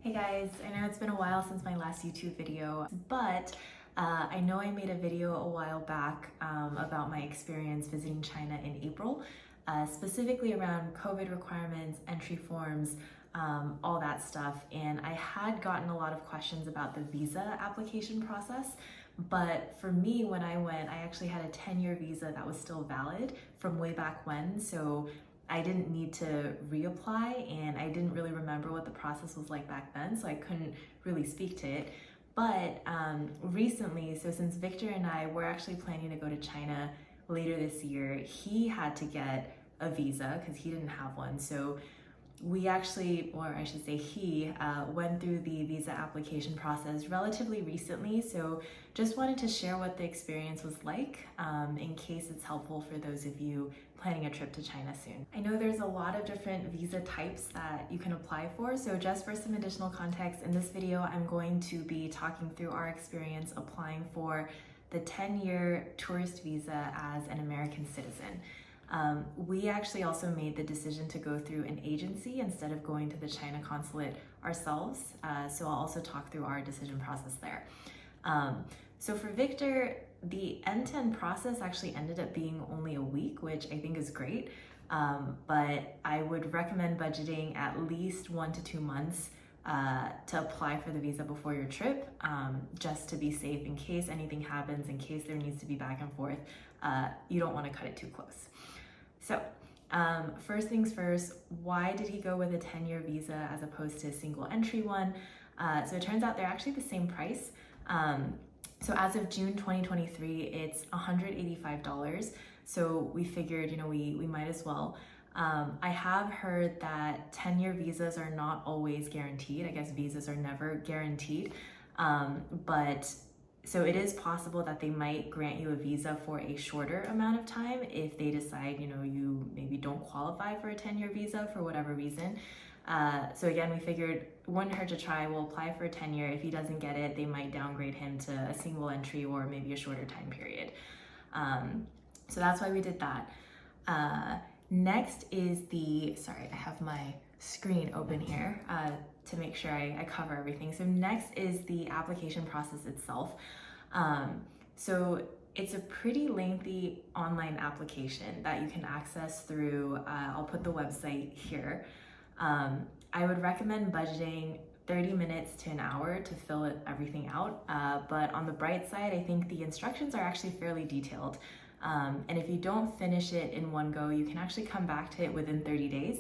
Hey guys, I know it's been a while since my last YouTube video, but I know I made a video a while back about my experience visiting China in April, specifically around COVID requirements, entry forms, all that stuff. And I had gotten a lot of questions about the visa application process. But for me, when I went, I actually had a 10-year visa that was still valid from way back when. So I didn't need to reapply, and I didn't really remember what the process was like back then, so I couldn't really speak to it. But recently, so since Victor and I were actually planning to go to China later this year, he had to get a visa because he didn't have one. So we actually, or I should say he, went through the visa application process relatively recently. So just wanted to share what the experience was like in case it's helpful for those of you planning a trip to China soon. I know there's a lot of different visa types that you can apply for. So just for some additional context, in this video, I'm going to be talking through our experience applying for the 10-year tourist visa as an American citizen. We actually also made the decision to go through an agency instead of going to the China consulate ourselves. So I'll also talk through our decision process there. So for Victor, the end-to-end process actually ended up being only a week, which I think is great. But I would recommend budgeting at least 1 to 2 months to apply for the visa before your trip, just to be safe in case anything happens, in case there needs to be back and forth. You don't want to cut it too close. So first things first, why did he go with a 10-year visa as opposed to a single entry one? So it turns out they're actually the same price. So as of June 2023, it's $185. So we figured, we might as well. I have heard that 10-year visas are not always guaranteed. I guess visas are never guaranteed. But so it is possible that they might grant you a visa for a shorter amount of time if they decide, you maybe don't qualify for a 10-year visa for whatever reason. So again, we figured it wouldn't hurt to try. We'll apply for a 10-year. If he doesn't get it, they might downgrade him to a single entry or maybe a shorter time period. So that's why we did that. Next is sorry, I have my screen open here to make sure I cover everything. So next is the application process itself. So it's a pretty lengthy online application that you can access through, I'll put the website here. I would recommend budgeting 30 minutes to an hour to fill everything out. But on the bright side, I think the instructions are actually fairly detailed. And if you don't finish it in one go, you can actually come back to it within 30 days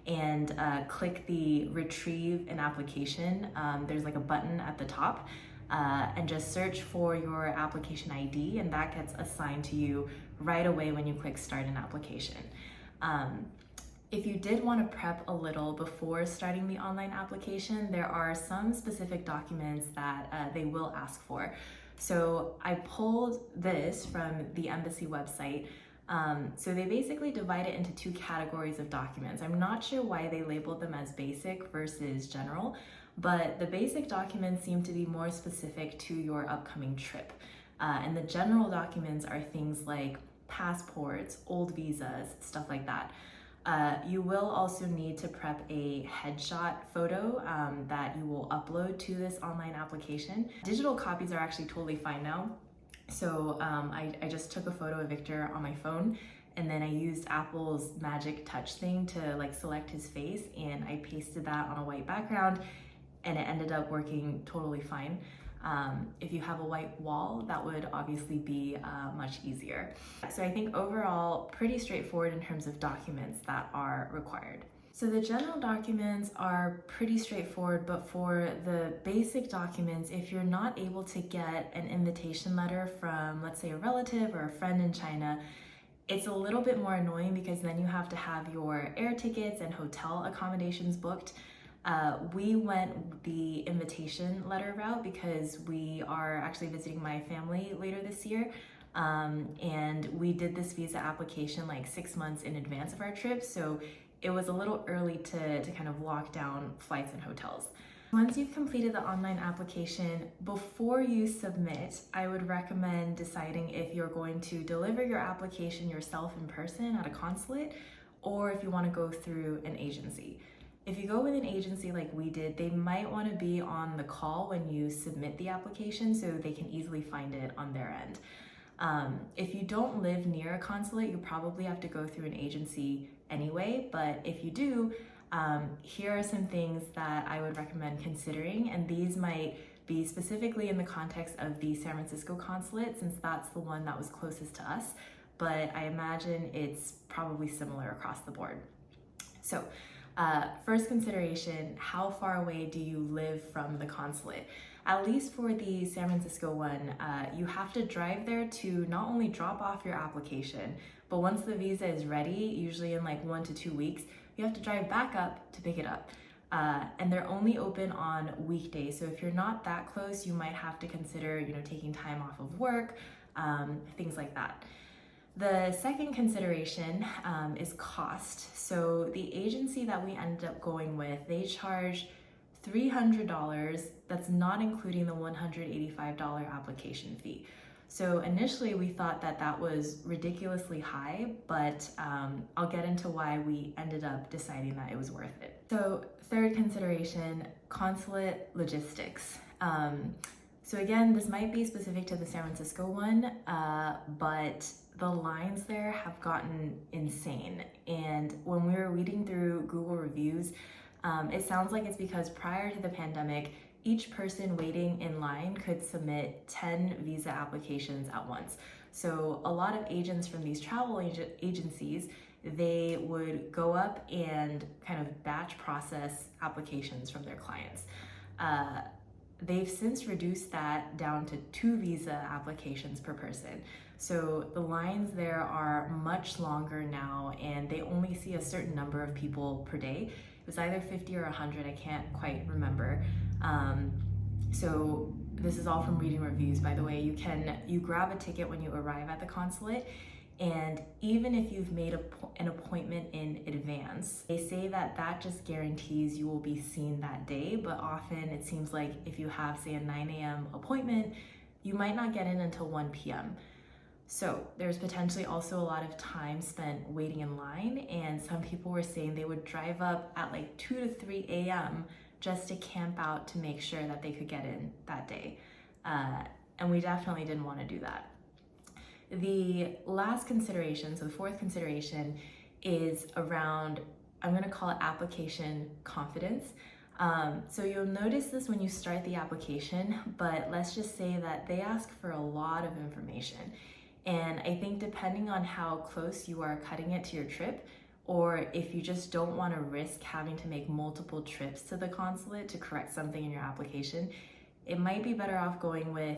and click the retrieve an application. There's like a button at the top and just search for your application ID, and that gets assigned to you right away when you click start an application. If you did want to prep a little before starting the online application, there are some specific documents that they will ask for. So I pulled this from the embassy website. So they basically divide it into 2 categories of documents. I'm not sure why they labeled them as basic versus general, but the basic documents seem to be more specific to your upcoming trip. And the general documents are things like passports, old visas, stuff like that. You will also need to prep a headshot photo that you will upload to this online application. Digital copies are actually totally fine now. So I just took a photo of Victor on my phone, and then I used Apple's magic touch thing to select his face, and I pasted that on a white background, and it ended up working totally fine. If you have a white wall, that would obviously be much easier. So I think overall, pretty straightforward in terms of documents that are required. So the general documents are pretty straightforward, but for the basic documents, if you're not able to get an invitation letter from, let's say, a relative or a friend in China, it's a little bit more annoying because then you have to have your air tickets and hotel accommodations booked. We went the invitation letter route because we are actually visiting my family later this year. And we did this visa application 6 months in advance of our trip. So it was a little early to kind of lock down flights and hotels. Once you've completed the online application, before you submit, I would recommend deciding if you're going to deliver your application yourself in person at a consulate, or if you want to go through an agency. If you go with an agency like we did, they might want to be on the call when you submit the application so they can easily find it on their end. If you don't live near a consulate, you probably have to go through an agency anyway, but if you do, here are some things that I would recommend considering, and these might be specifically in the context of the San Francisco consulate, since that's the one that was closest to us, but I imagine it's probably similar across the board. So, first consideration, how far away do you live from the consulate? At least for the San Francisco one, you have to drive there to not only drop off your application, but once the visa is ready, usually in like 1 to 2 weeks, you have to drive back up to pick it up. And they're only open on weekdays. So if you're not that close, you might have to consider, taking time off of work, things like that. The second consideration is cost. So the agency that we ended up going with, they charge $300. That's not including the $185 application fee. So initially we thought that that was ridiculously high, but I'll get into why we ended up deciding that it was worth it. So third consideration, consulate logistics. So again, this might be specific to the San Francisco one, but the lines there have gotten insane. And when we were reading through Google reviews, it sounds like it's because prior to the pandemic, each person waiting in line could submit 10 visa applications at once. So a lot of agents from these travel agencies, they would go up and kind of batch process applications from their clients. They've since reduced that down to 2 visa applications per person. So the lines there are much longer now, and they only see a certain number of people per day. It was either 50 or 100, I can't quite remember. So this is all from reading reviews, by the way. You grab a ticket when you arrive at the consulate, and even if you've made an appointment in advance, they say that just guarantees you will be seen that day, but often it seems like if you have, say, a 9 a.m. appointment, you might not get in until 1 p.m. So there's potentially also a lot of time spent waiting in line, and some people were saying they would drive up at like 2 to 3 a.m. just to camp out to make sure that they could get in that day. And we definitely didn't want to do that. The last consideration, so the fourth consideration, is around, I'm going to call it application confidence. So you'll notice this when you start the application, but let's just say that they ask for a lot of information. And I think depending on how close you are cutting it to your trip, or if you just don't want to risk having to make multiple trips to the consulate to correct something in your application, you might be better off going with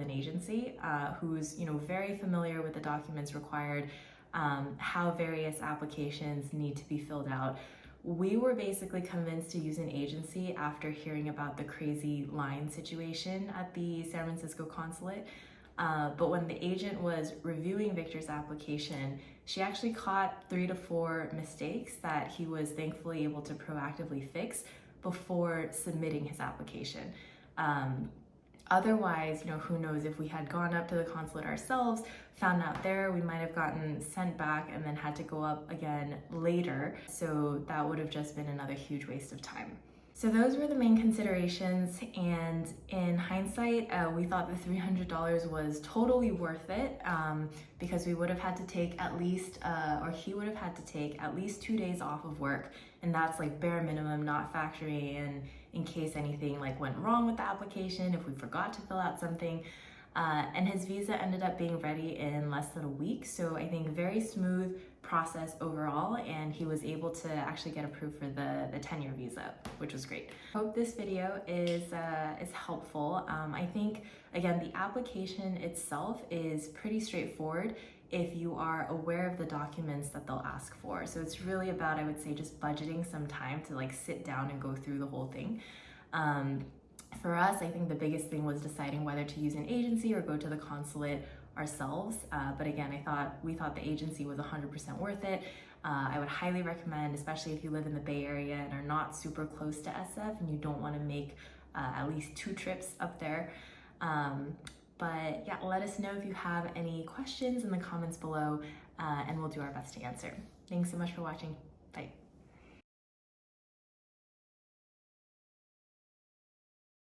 an agency who's very familiar with the documents required, how various applications need to be filled out. We were basically convinced to use an agency after hearing about the crazy line situation at the San Francisco consulate. But when the agent was reviewing Victor's application, she actually caught 3 to 4 mistakes that he was thankfully able to proactively fix before submitting his application. Otherwise, who knows, if we had gone up to the consulate ourselves, found out there, we might have gotten sent back and then had to go up again later. So that would have just been another huge waste of time. So those were the main considerations, and in hindsight, we thought the $300 was totally worth it because we would have had to take at least, or he would have had to take at least 2 days off of work, and that's like bare minimum, not factoring in case anything like went wrong with the application, if we forgot to fill out something. And his visa ended up being ready in less than a week, so I think very smooth process overall, and he was able to actually get approved for the 10-year visa, which was great. Hope this video is helpful. I think, again, the application itself is pretty straightforward if you are aware of the documents that they'll ask for. So it's really about, I would say, just budgeting some time to like sit down and go through the whole thing. For us, I think the biggest thing was deciding whether to use an agency or go to the consulate ourselves. But again, we thought the agency was 100% worth it. I would highly recommend, especially if you live in the Bay Area and are not super close to SF and you don't want to make at least 2 trips up there. But yeah, let us know if you have any questions in the comments below, and we'll do our best to answer. Thanks so much for watching. Bye.